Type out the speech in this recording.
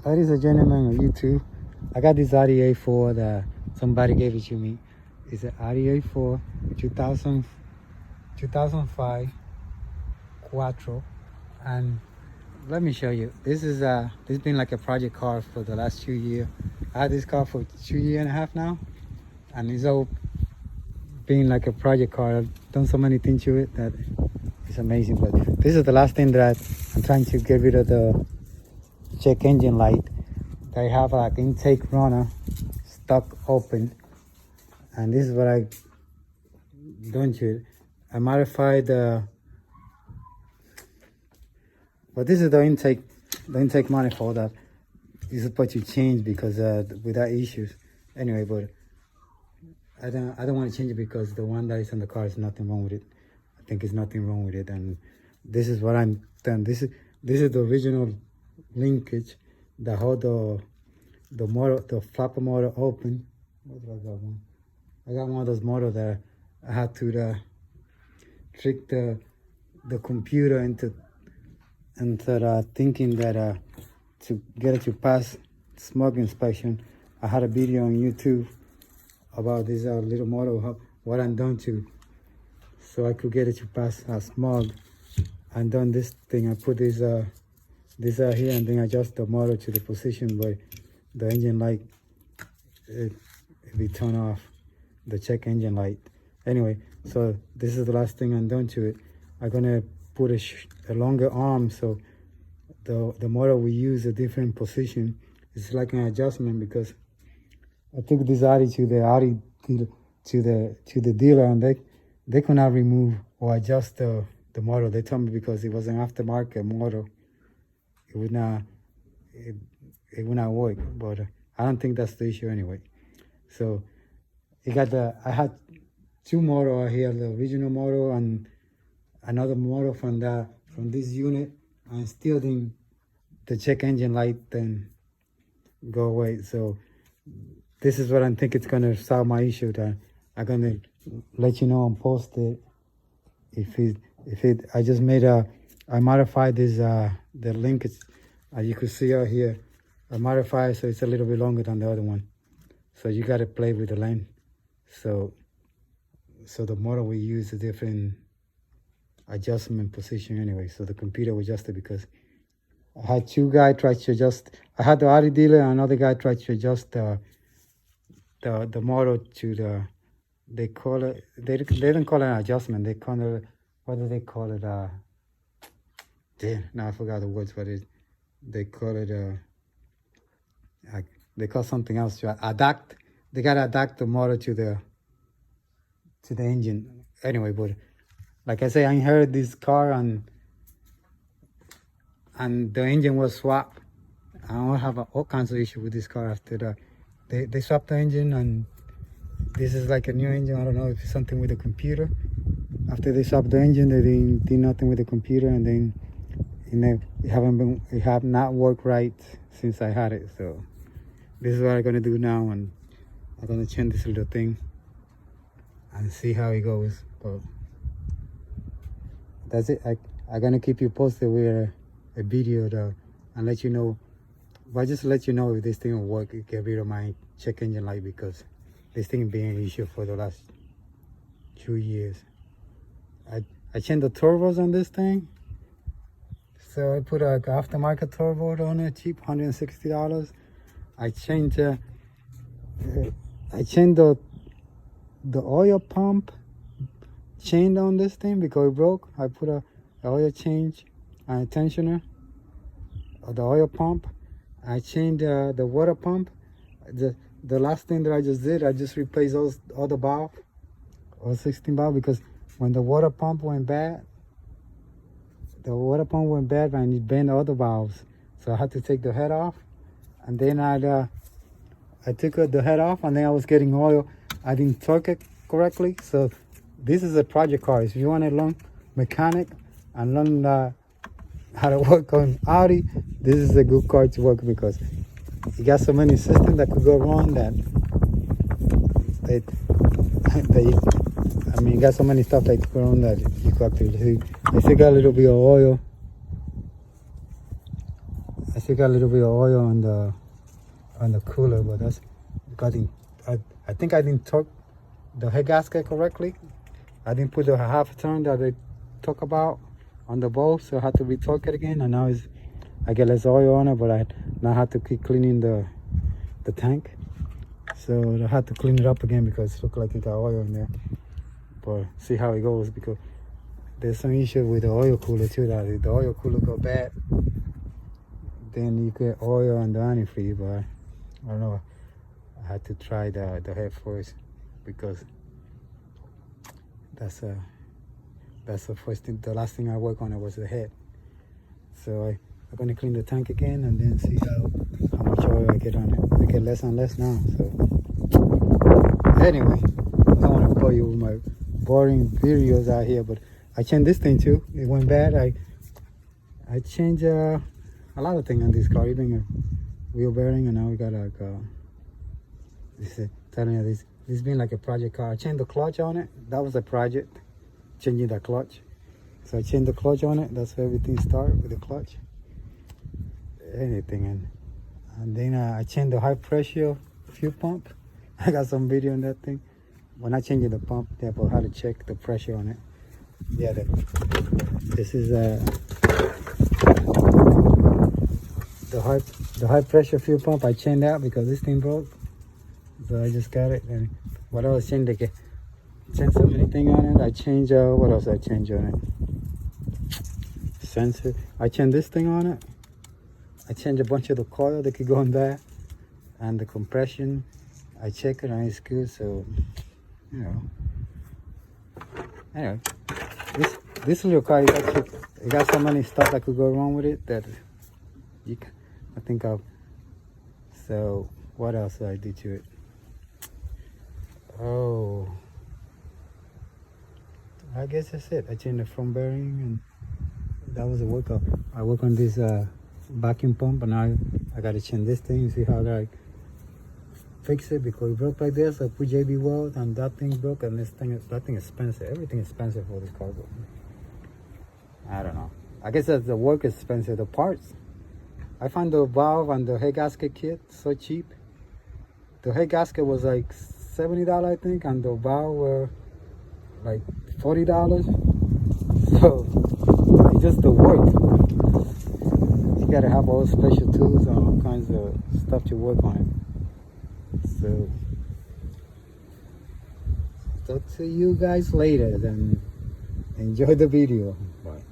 Ladies and gentlemen on YouTube, I got this Audi A4 that somebody gave it to me. It's an Audi A4 2005 Quattro, and let me show you. This has been like a project car for the last 2 years. I had this car for 2.5 years now, and it's all been like a project car. I've done so many things to it that it's amazing. But this is the last thing that I'm trying to get rid of, the check engine light. They have like intake runner stuck open, and this is what I done to it. I modified the, but this is the intake manifold that is supposed to change because without issues. Anyway, but I don't want to change it because the one that is on the car is nothing wrong with it. I think there's nothing wrong with it, and this is what I'm done. This is the original linkage that hold the motor, the flapper motor open. What did I got one? I got one of those motors that I had to trick the computer into thinking that to get it to pass smoke inspection. I had a video on YouTube about this little motor, what I'm done to, so I could get it to pass smog. And done this thing. I put this here, and then adjust the motor to the position where the engine light it be turned off, the check engine light. Anyway, so this is the last thing I'm done to it. I'm gonna put a longer arm, so the motor we use a different position. It's like an adjustment, because I took this Audi to the dealer, and they could not remove or adjust the motor. They told me because it was an aftermarket motor, it would not work. But I don't think that's the issue anyway. So I had two motors here, the original motor and another motor from this unit, and still didn't the check engine light then go away. So this is what I think it's gonna solve my issue. That I'm gonna let you know and post it. I just made I modified this the link is, you could see out here. I modified so it's a little bit longer than the other one. So you gotta play with the length. So the motor we use a different adjustment position anyway. So the computer will adjust it, because I had two guys try to adjust. I had the Audi dealer and another guy tried to adjust the motor to the, they call it, they don't call it an adjustment. They call it, what do they call it? Damn, now I forgot the words. What is? They call it they call something else to adapt. They gotta adapt the motor to the engine. Anyway, but like I say, I inherited this car and the engine was swapped. I don't have all kinds of issues with this car after that. They swapped the engine, and this is like a new engine. I don't know if it's something with the computer. After they swapped the engine, they didn't do nothing with the computer, and then it have not worked right since I had it. So this is what I'm gonna do now, and I'm gonna change this little thing and see how it goes. But that's it. I'm gonna keep you posted with a video though, and let you know. But just let you know if this thing will work. Get rid of my check engine light, because this thing being an issue for the last 2 years. I changed the turbos on this thing. So I put a aftermarket turbo on it, cheap, $160. I changed the oil pump chain on this thing because it broke. I put a oil change and a tensioner of the oil pump. I changed the water pump. The last thing that I just did, I just replaced all the valve, all 16 valve, because when the water pump went bad, and it bent all the valves. So I had to take the head off, and then I took the head off, and then I was getting oil. I didn't torque it correctly. So this is a project car. If you want to learn mechanic and learn how to work on Audi, this is a good car to work, because you got so many systems that could go wrong that you got so many stuff that could go wrong that you could actually see. I still got a little bit of oil I still got a little bit of oil on the cooler, but that's because I think I didn't torque the head gasket correctly. I didn't put the half turn that they talk about on the bolt, so I had to retorque it again. And now I get less oil on it, but I now have to keep cleaning the tank. So I had to clean it up again because it looked like it got oil in there. But see how it goes, because there's some issue with the oil cooler too. That if the oil cooler go bad, then you get oil on the antifreeze. But I don't know. I had to try the head first, because that's the first thing. The last thing I worked on it was the head. So I'm gonna clean the tank again and then see how much oil I get on it. I get less and less now. So anyway, I don't want to bore you with my boring videos out here, but I changed this thing too. It went bad. I changed a lot of things on this car, even a wheel bearing, and now we got like this is telling you this being like a project car. I changed the clutch on it. That was a project, changing the clutch. So I changed the clutch on it. That's where everything started, with the clutch. Anything, and then I changed the high pressure fuel pump. I got some video on that thing. When I changed the pump, they about how to check the pressure on it. Yeah, this is the high pressure fuel pump. I changed that because this thing broke, so I just got it. And what else changed? I changed so many things on it. I changed what else I changed on it? Sensor. I changed this thing on it. I changed a bunch of the coil that could go in there, and the compression. I check it and it's good. So you know. Anyway, this little car, it got so many stuff that could go wrong with it that I think of. So what else did I do to it? Oh, I guess that's it. I changed the front bearing, and that was a workout. I work on this vacuum pump, and now I got to change this thing. See how I fix it, because it broke like this. I put JB weld, and that thing broke, and that thing is expensive. Everything is expensive for this car. I don't know. I guess that's the work is expensive. The parts. I found the valve and the head gasket kit so cheap. The head gasket was like $70, I think, and the valve were like $40. So it's just the work. You gotta have all special tools and all kinds of stuff to work on it. So talk to you guys later, then enjoy the video. Bye.